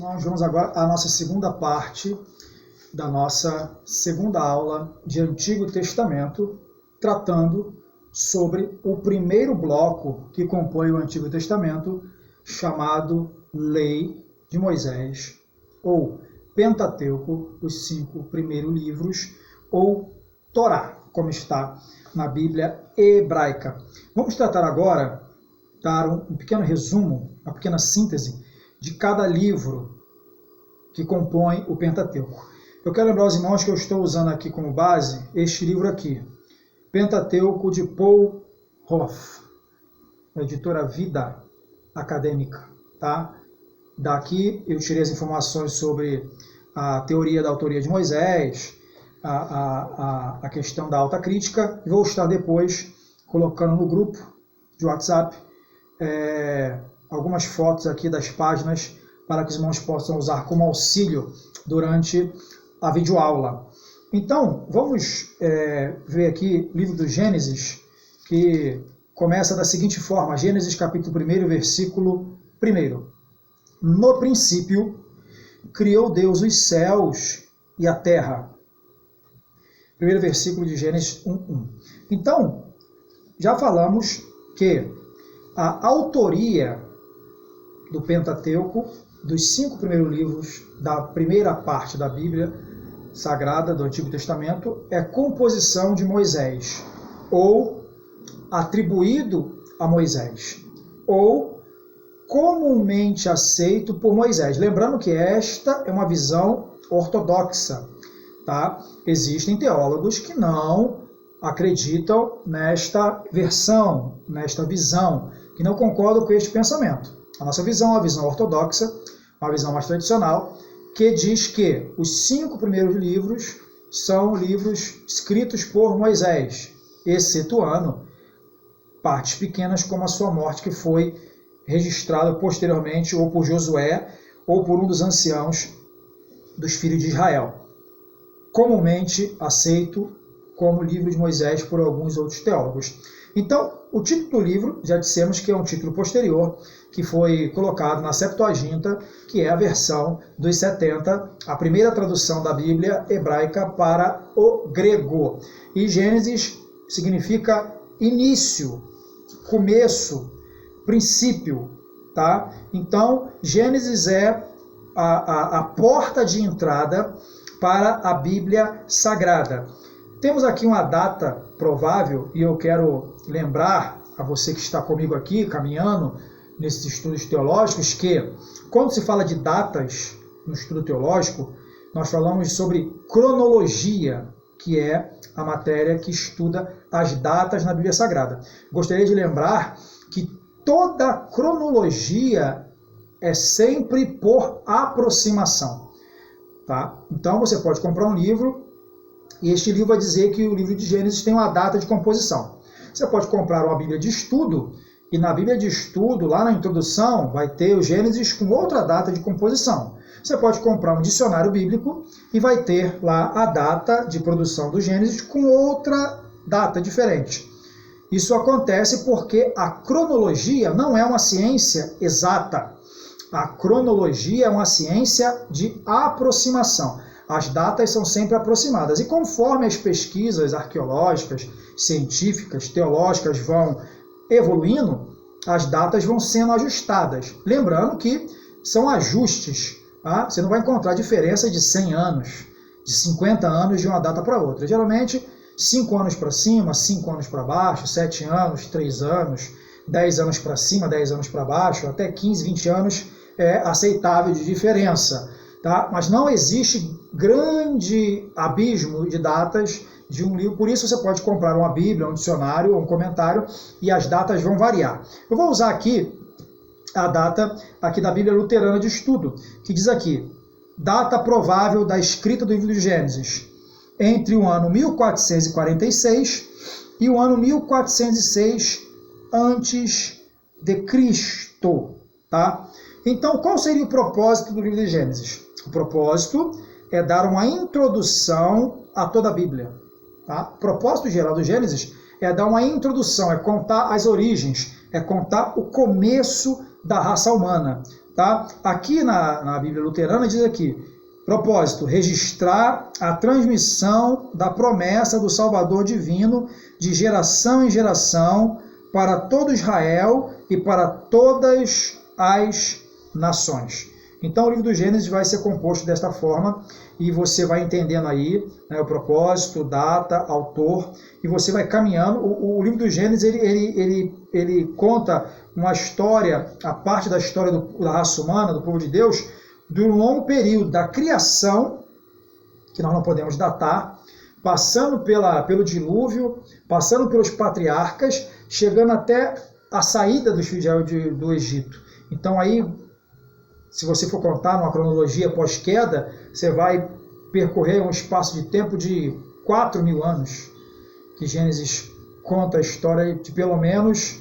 Nós vamos agora à nossa segunda parte da nossa segunda aula de Antigo Testamento, tratando sobre o primeiro bloco que compõe o Antigo Testamento, chamado Lei de Moisés, ou Pentateuco, os 5 primeiros livros, ou Torá, como está na Bíblia hebraica. Vamos tratar agora, dar um pequeno resumo, uma pequena síntese de cada livro que compõe o Pentateuco. Eu quero lembrar aos irmãos que eu estou usando aqui como base este livro aqui, Pentateuco de Paul Hoff, editora Vida Acadêmica, tá? Daqui eu tirei as informações sobre a teoria da autoria de Moisés, a questão da alta crítica, e vou estar depois colocando no grupo de WhatsApp algumas fotos aqui das páginas para que os irmãos possam usar como auxílio durante a videoaula. Então, vamos ver aqui o livro do Gênesis, que começa da seguinte forma, Gênesis capítulo 1, versículo 1. No princípio, criou Deus os céus e a terra. Primeiro versículo de Gênesis 1:1. Então, já falamos que a autoria do Pentateuco, dos 5 primeiros livros da primeira parte da Bíblia Sagrada do Antigo Testamento, é composição de Moisés, ou atribuído a Moisés, ou comumente aceito por Moisés. Lembrando que esta é uma visão ortodoxa, tá? Existem teólogos que não acreditam nesta versão, nesta visão, que não concordam com este pensamento. A nossa visão é uma visão ortodoxa, uma visão mais tradicional, que diz que os 5 primeiros livros são livros escritos por Moisés, excetuando partes pequenas como a sua morte, que foi registrada posteriormente ou por Josué ou por um dos anciãos dos filhos de Israel. Comumente aceito como livro de Moisés por alguns outros teólogos. Então, o título do livro, já dissemos que é um título posterior, que foi colocado na Septuaginta, que é a versão dos 70, a primeira tradução da Bíblia hebraica para o grego. E Gênesis significa início, começo, princípio, tá? Então, Gênesis é a porta de entrada para a Bíblia Sagrada. Temos aqui uma data provável, e eu quero lembrar a você que está comigo aqui, caminhando nesses estudos teológicos, que quando se fala de datas no estudo teológico, nós falamos sobre cronologia, que é a matéria que estuda as datas na Bíblia Sagrada. Gostaria de lembrar que toda cronologia é sempre por aproximação, tá? Então você pode comprar um livro, e este livro vai dizer que o livro de Gênesis tem uma data de composição. Você pode comprar uma Bíblia de estudo, e na Bíblia de estudo, lá na introdução, vai ter o Gênesis com outra data de composição. Você pode comprar um dicionário bíblico e vai ter lá a data de produção do Gênesis com outra data diferente. Isso acontece porque a cronologia não é uma ciência exata. A cronologia é uma ciência de aproximação. As datas são sempre aproximadas. E conforme as pesquisas arqueológicas, científicas, teológicas vão evoluindo, as datas vão sendo ajustadas. Lembrando que são ajustes. Tá? Você não vai encontrar diferença de 100 anos, de 50 anos de uma data para outra. Geralmente, 5 anos para cima, 5 anos para baixo, 7 anos, 3 anos, 10 anos para cima, 10 anos para baixo, até 15, 20 anos é aceitável de diferença. Tá? Mas não existe grande abismo de datas de um livro, por isso você pode comprar uma Bíblia, um dicionário, um comentário, e as datas vão variar. Eu vou usar aqui a data aqui da Bíblia Luterana de Estudo, que diz aqui, data provável da escrita do livro de Gênesis, entre o ano 1446 e o ano 1406 antes de Cristo, tá? Então, qual seria o propósito do livro de Gênesis? O propósito é dar uma introdução a toda a Bíblia. Tá? O propósito geral do Gênesis é dar uma introdução, é contar as origens, é contar o começo da raça humana. Tá? Aqui na Bíblia Luterana diz aqui, propósito, registrar a transmissão da promessa do Salvador divino de geração em geração para todo Israel e para todas as nações. Então o livro do Gênesis vai ser composto desta forma e você vai entendendo aí, né, o propósito, data, autor, e você vai caminhando. O livro do Gênesis ele conta uma história, a parte da história da raça humana, do povo de Deus, de um longo período da criação, que nós não podemos datar, passando pelo dilúvio, passando pelos patriarcas, chegando até a saída dos filhos de Israel do Egito. Então aí, se você for contar numa cronologia pós-queda, você vai percorrer um espaço de tempo de 4.000 anos, que Gênesis conta a história de pelo menos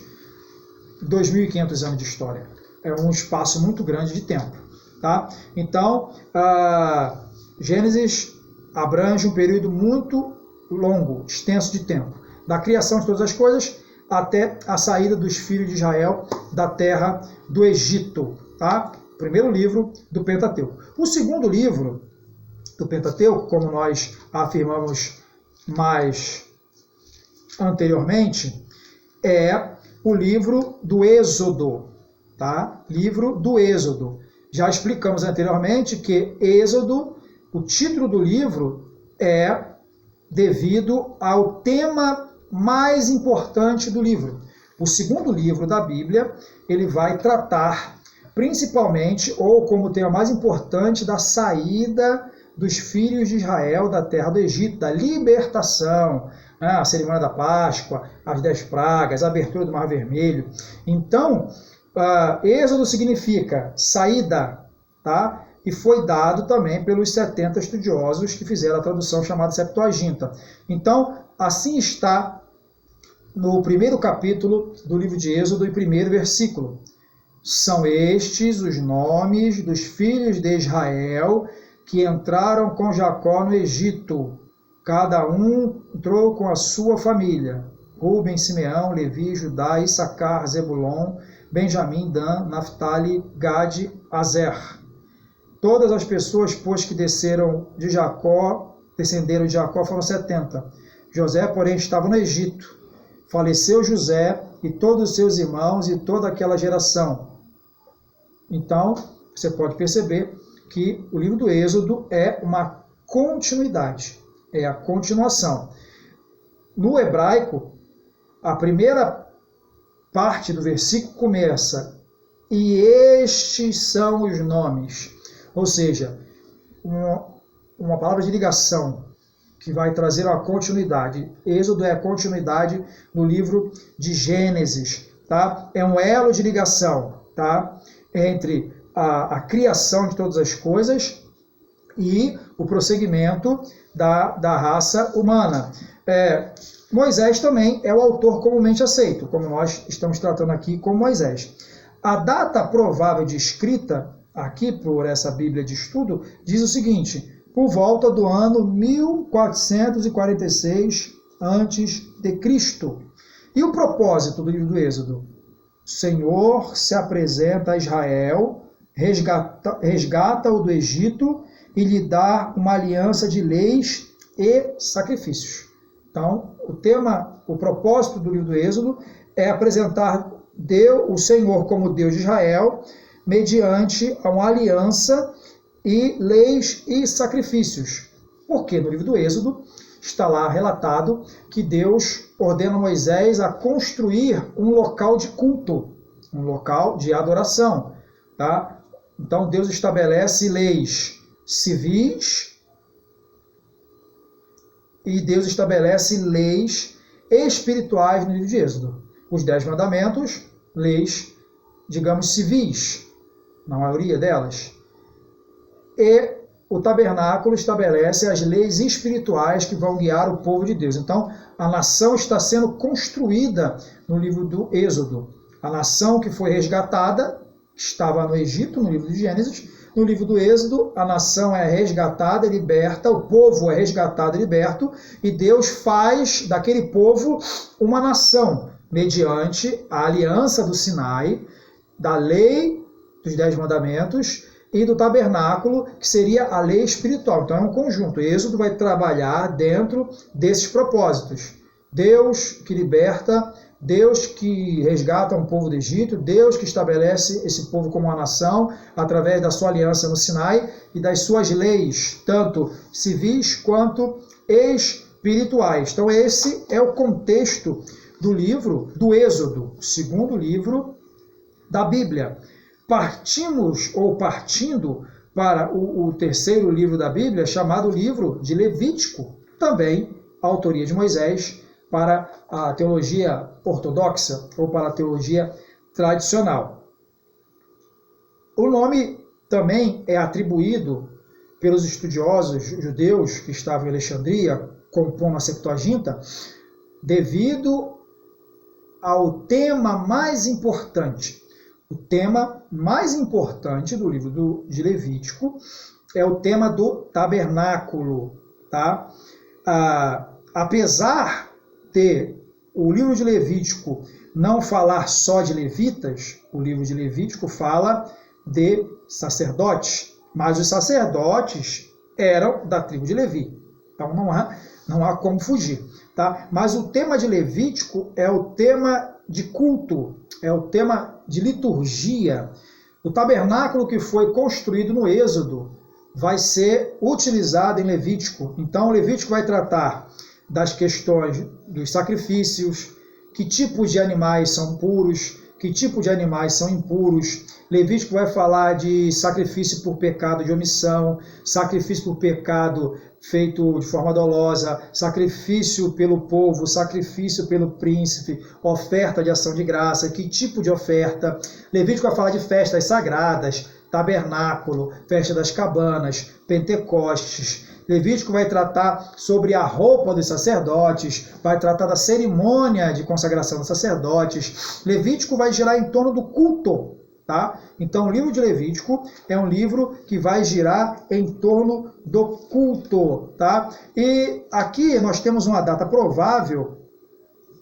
2.500 anos de história. É um espaço muito grande de tempo. Tá? Então, Gênesis abrange um período muito longo, extenso de tempo, da criação de todas as coisas até a saída dos filhos de Israel da terra do Egito. Tá? Primeiro livro do Pentateuco. O segundo livro do Pentateuco, como nós afirmamos mais anteriormente, é o livro do Êxodo. Tá? Livro do Êxodo. Já explicamos anteriormente que Êxodo, o título do livro, é devido ao tema mais importante do livro. O segundo livro da Bíblia, ele vai tratar principalmente, ou como tema mais importante, da saída dos filhos de Israel da terra do Egito, da libertação, né? A cerimônia da Páscoa, as 10 pragas, a abertura do Mar Vermelho. Então, Êxodo significa saída, tá? E foi dado também pelos 70 estudiosos que fizeram a tradução chamada Septuaginta. Então, assim está no primeiro capítulo do livro de Êxodo e primeiro versículo. São estes os nomes dos filhos de Israel que entraram com Jacó no Egito. Cada um entrou com a sua família. Rúben, Simeão, Levi, Judá, Issacar, Zebulon, Benjamim, Dan, Naftali, Gade, Azer. Todas as pessoas, pois, que descenderam de Jacó, foram 70. José, porém, estava no Egito. Faleceu José e todos os seus irmãos e toda aquela geração. Então, você pode perceber que o livro do Êxodo é uma continuidade, é a continuação. No hebraico, a primeira parte do versículo começa: e estes são os nomes. Ou seja, uma palavra de ligação que vai trazer uma continuidade. Êxodo é a continuidade do livro de Gênesis. Tá? É um elo de ligação, tá? Entre a criação de todas as coisas e o prosseguimento da raça humana. Moisés também é o autor comumente aceito, como nós estamos tratando aqui com Moisés. A data provável de escrita, aqui por essa Bíblia de estudo, diz o seguinte: por volta do ano 1446 a.C. E o propósito do livro do Êxodo? O Senhor se apresenta a Israel, resgata-o do Egito e lhe dá uma aliança de leis e sacrifícios. Então, o propósito do livro do Êxodo é apresentar o Senhor como Deus de Israel mediante uma aliança e leis e sacrifícios. Porque no livro do Êxodo está lá relatado que Deus ordena a Moisés a construir um local de culto, um local de adoração. Tá? Então Deus estabelece leis civis e Deus estabelece leis espirituais no livro de Êxodo. Os 10 mandamentos, leis, digamos, civis, na maioria delas. E o tabernáculo estabelece as leis espirituais que vão guiar o povo de Deus. Então, a nação está sendo construída no livro do Êxodo. A nação que foi resgatada estava no Egito, no livro de Gênesis. No livro do Êxodo, a nação é resgatada e liberta, o povo é resgatado e liberto, e Deus faz daquele povo uma nação, mediante a aliança do Sinai, da lei dos 10 mandamentos, e do tabernáculo, que seria a lei espiritual. Então é um conjunto. Êxodo vai trabalhar dentro desses propósitos. Deus que liberta, Deus que resgata um povo do Egito, Deus que estabelece esse povo como uma nação através da sua aliança no Sinai e das suas leis, tanto civis quanto espirituais. Então esse é o contexto do livro do Êxodo, o segundo livro da Bíblia. Partindo para o terceiro livro da Bíblia, chamado livro de Levítico, também a autoria de Moisés, para a teologia ortodoxa ou para a teologia tradicional. O nome também é atribuído pelos estudiosos judeus que estavam em Alexandria, compondo a Septuaginta, devido ao tema mais importante. O tema mais importante do livro de Levítico é o tema do tabernáculo. Tá? Apesar de o livro de Levítico não falar só de levitas, o livro de Levítico fala de sacerdotes, mas os sacerdotes eram da tribo de Levi. Então não há como fugir. Tá? Mas o tema de Levítico é o tema de culto, é o tema de liturgia. O tabernáculo que foi construído no Êxodo vai ser utilizado em Levítico. Então, o Levítico vai tratar das questões dos sacrifícios, que tipos de animais são puros, que tipo de animais são impuros. Levítico vai falar de sacrifício por pecado de omissão, sacrifício por pecado feito de forma dolosa, sacrifício pelo povo, sacrifício pelo príncipe, oferta de ação de graça, que tipo de oferta. Levítico vai falar de festas sagradas, tabernáculo, festa das cabanas, Pentecostes. Levítico vai tratar sobre a roupa dos sacerdotes, vai tratar da cerimônia de consagração dos sacerdotes. Levítico vai girar em torno do culto. Tá? Então, o livro de Levítico é um livro que vai girar em torno do culto. Tá? E aqui nós temos uma data provável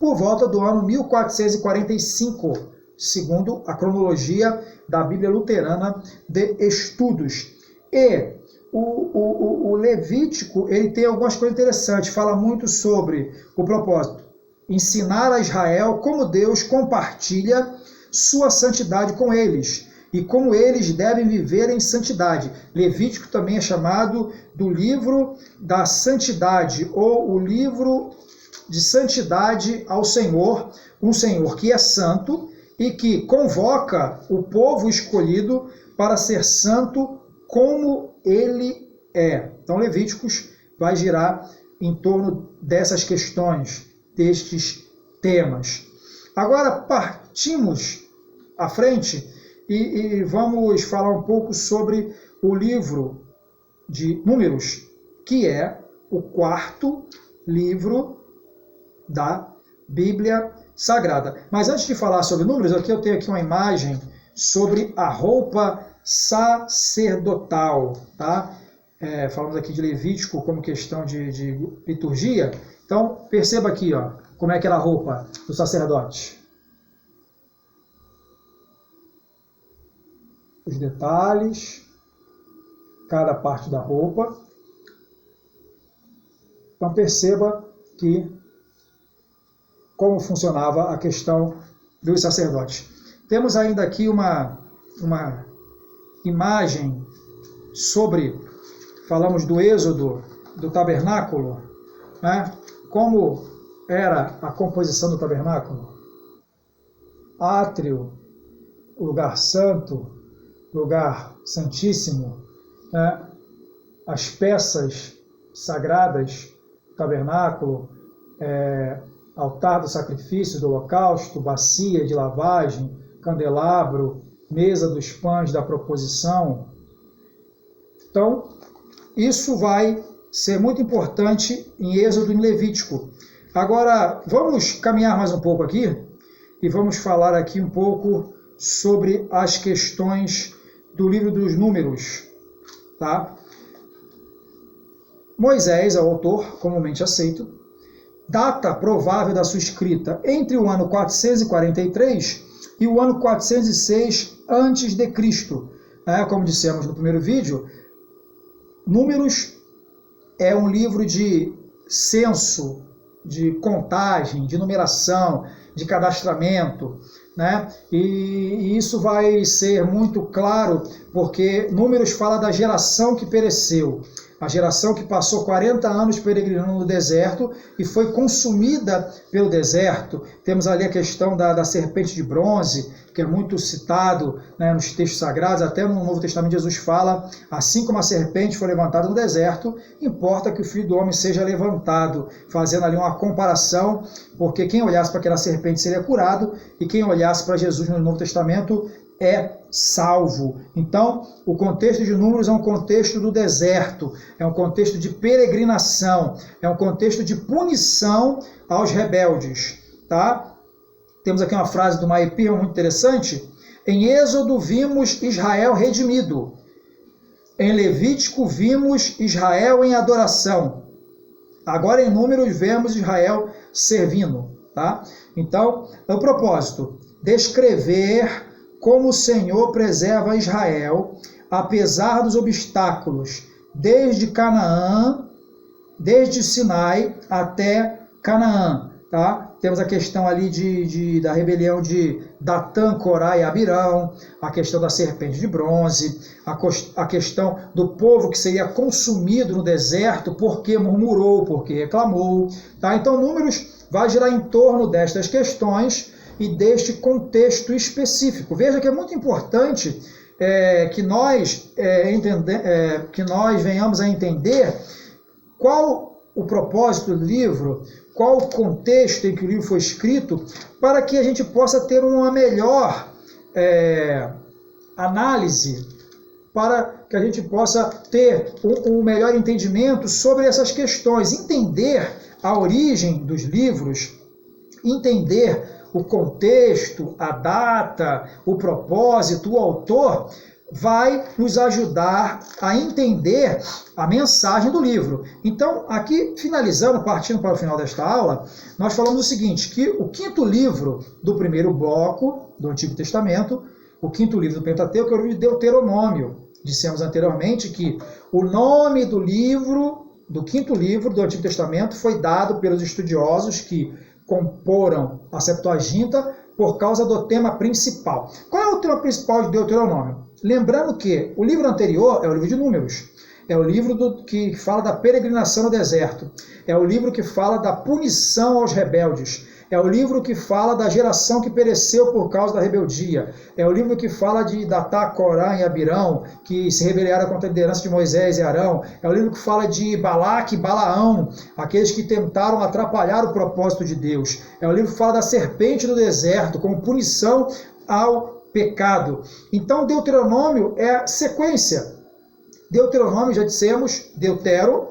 por volta do ano 1445, segundo a cronologia da Bíblia Luterana de Estudos. E o Levítico ele tem algumas coisas interessantes, fala muito sobre o propósito, ensinar a Israel como Deus compartilha sua santidade com eles e como eles devem viver em santidade. Levítico também é chamado do livro da santidade ou o livro de santidade ao Senhor, um Senhor que é santo e que convoca o povo escolhido para ser santo como ele é. Então, Levíticos vai girar em torno dessas questões, destes temas. Agora, partimos à frente e vamos falar um pouco sobre o livro de Números, que é o quarto livro da Bíblia Sagrada. Mas antes de falar sobre Números, eu tenho aqui uma imagem sobre a roupa sacerdotal. Tá? Falamos aqui de Levítico como questão de liturgia. Então, perceba aqui como é que era a roupa do sacerdote. Os detalhes, cada parte da roupa. Então, perceba que como funcionava a questão dos sacerdotes. Temos ainda aqui uma imagem sobre, falamos do Êxodo, do tabernáculo, né? Como era a composição do tabernáculo. Átrio, lugar santo, lugar santíssimo, né? As peças sagradas do tabernáculo, altar do sacrifício, do holocausto, bacia de lavagem, candelabro, mesa dos pães da proposição. Então, isso vai ser muito importante em Êxodo e em Levítico. Agora, vamos caminhar mais um pouco aqui e vamos falar aqui um pouco sobre as questões do livro dos Números. Tá? Moisés é o autor, comumente aceito. Data provável da sua escrita entre o ano 443 e o ano 406 a.C. Como dissemos no primeiro vídeo, Números é um livro de censo, de contagem, de numeração, de cadastramento, né? E isso vai ser muito claro, porque Números fala da geração que pereceu, a geração que passou 40 anos peregrinando no deserto e foi consumida pelo deserto. Temos ali a questão da serpente de bronze, que é muito citado, né, nos textos sagrados. Até no Novo Testamento Jesus fala, assim como a serpente foi levantada no deserto, importa que o Filho do Homem seja levantado, fazendo ali uma comparação, porque quem olhasse para aquela serpente seria curado, e quem olhasse para Jesus no Novo Testamento é salvo. Então, o contexto de Números é um contexto do deserto, é um contexto de peregrinação, é um contexto de punição aos rebeldes, tá? Temos aqui uma frase do Maipir muito interessante. Em Êxodo vimos Israel redimido. Em Levítico vimos Israel em adoração. Agora em Números vemos Israel servindo, tá? Então, o propósito, descrever como o Senhor preserva Israel, apesar dos obstáculos, desde Canaã, desde Sinai até Canaã, tá? Temos a questão ali da rebelião de Datã, Corá e Abirão, a questão da serpente de bronze, a questão do povo que seria consumido no deserto porque murmurou, porque reclamou, tá? Então, Números vai girar em torno destas questões e deste contexto específico. Veja que é muito importante que nós venhamos a entender qual o propósito do livro, qual o contexto em que o livro foi escrito, para que a gente possa ter uma melhor análise, para que a gente possa ter um melhor entendimento sobre essas questões, entender a origem dos livros, entender o contexto, a data, o propósito, o autor, vai nos ajudar a entender a mensagem do livro. Então, aqui, finalizando, partindo para o final desta aula, nós falamos o seguinte, que o quinto livro do primeiro bloco do Antigo Testamento, o quinto livro do Pentateuco, é o livro de Deuteronômio. Dissemos anteriormente que o nome do livro, do quinto livro do Antigo Testamento, foi dado pelos estudiosos que comporam a Septuaginta por causa do tema principal. Qual é o tema principal de Deuteronômio? Lembrando que o livro anterior é o livro de Números, é o livro que fala da peregrinação no deserto, é o livro que fala da punição aos rebeldes, é o livro que fala da geração que pereceu por causa da rebeldia, é o livro que fala de Datá, Corá e Abirão, que se rebelaram contra a liderança de Moisés e Arão, é o livro que fala de Balaque e Balaão, aqueles que tentaram atrapalhar o propósito de Deus, é o livro que fala da serpente do deserto, como punição ao pecado. Então, Deuteronômio é a sequência. Deuteronômio, já dissemos, Deutero,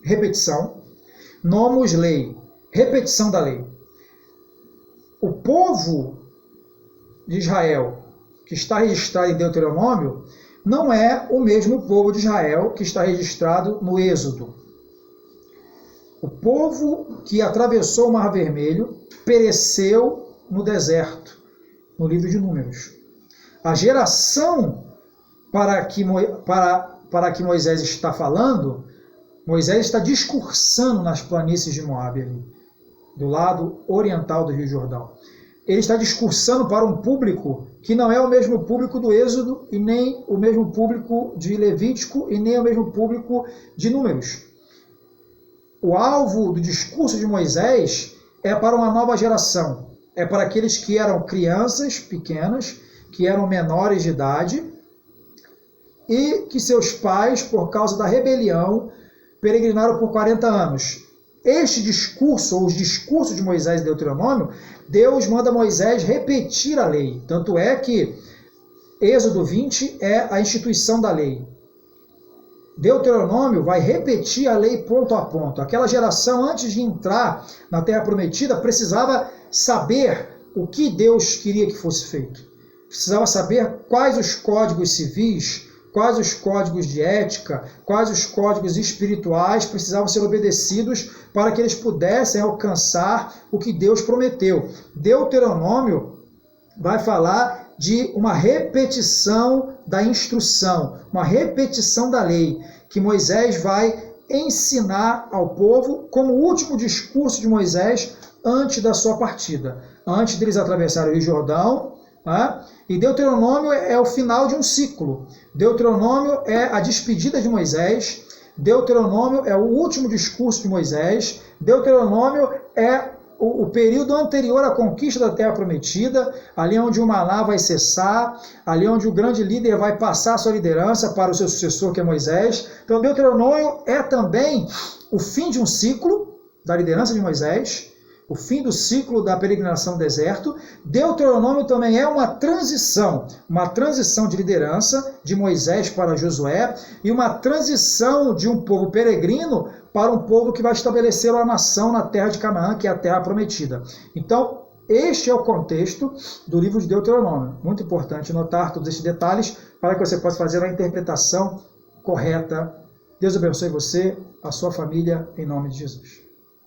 repetição, nomos, lei, repetição da lei. O povo de Israel, que está registrado em Deuteronômio, não é o mesmo povo de Israel que está registrado no Êxodo. O povo que atravessou o Mar Vermelho pereceu no deserto, no livro de Números. A geração para que Moisés está falando, Moisés está discursando nas planícies de Moabe, ali, do lado oriental do Rio Jordão. Ele está discursando para um público que não é o mesmo público do Êxodo, e nem o mesmo público de Levítico, e nem o mesmo público de Números. O alvo do discurso de Moisés é para uma nova geração, é para aqueles que eram crianças pequenas, que eram menores de idade, e que seus pais, por causa da rebelião, peregrinaram por 40 anos. Este discurso, ou os discursos de Moisés e Deuteronômio, Deus manda Moisés repetir a lei. Tanto é que Êxodo 20 é a instituição da lei. Deuteronômio vai repetir a lei ponto a ponto. Aquela geração, antes de entrar na Terra Prometida, precisava saber o que Deus queria que fosse feito. Precisava saber quais os códigos civis, quais os códigos de ética, quais os códigos espirituais precisavam ser obedecidos para que eles pudessem alcançar o que Deus prometeu. Deuteronômio vai falar de uma repetição da instrução, uma repetição da lei, que Moisés vai ensinar ao povo como último discurso de Moisés antes da sua partida, antes deles atravessarem o Rio Jordão. E Deuteronômio é o final de um ciclo. Deuteronômio é a despedida de Moisés. Deuteronômio é o último discurso de Moisés. Deuteronômio é o período anterior à conquista da Terra Prometida, ali onde o maná vai cessar, ali onde o grande líder vai passar a sua liderança para o seu sucessor, que é Moisés. Então, Deuteronômio é também o fim de um ciclo da liderança de Moisés, o fim do ciclo da peregrinação no deserto. Deuteronômio também é uma transição de liderança de Moisés para Josué e uma transição de um povo peregrino para um povo que vai estabelecer uma nação na terra de Canaã, que é a terra prometida. Então, este é o contexto do livro de Deuteronômio. Muito importante notar todos esses detalhes para que você possa fazer uma interpretação correta. Deus abençoe você, a sua família, em nome de Jesus.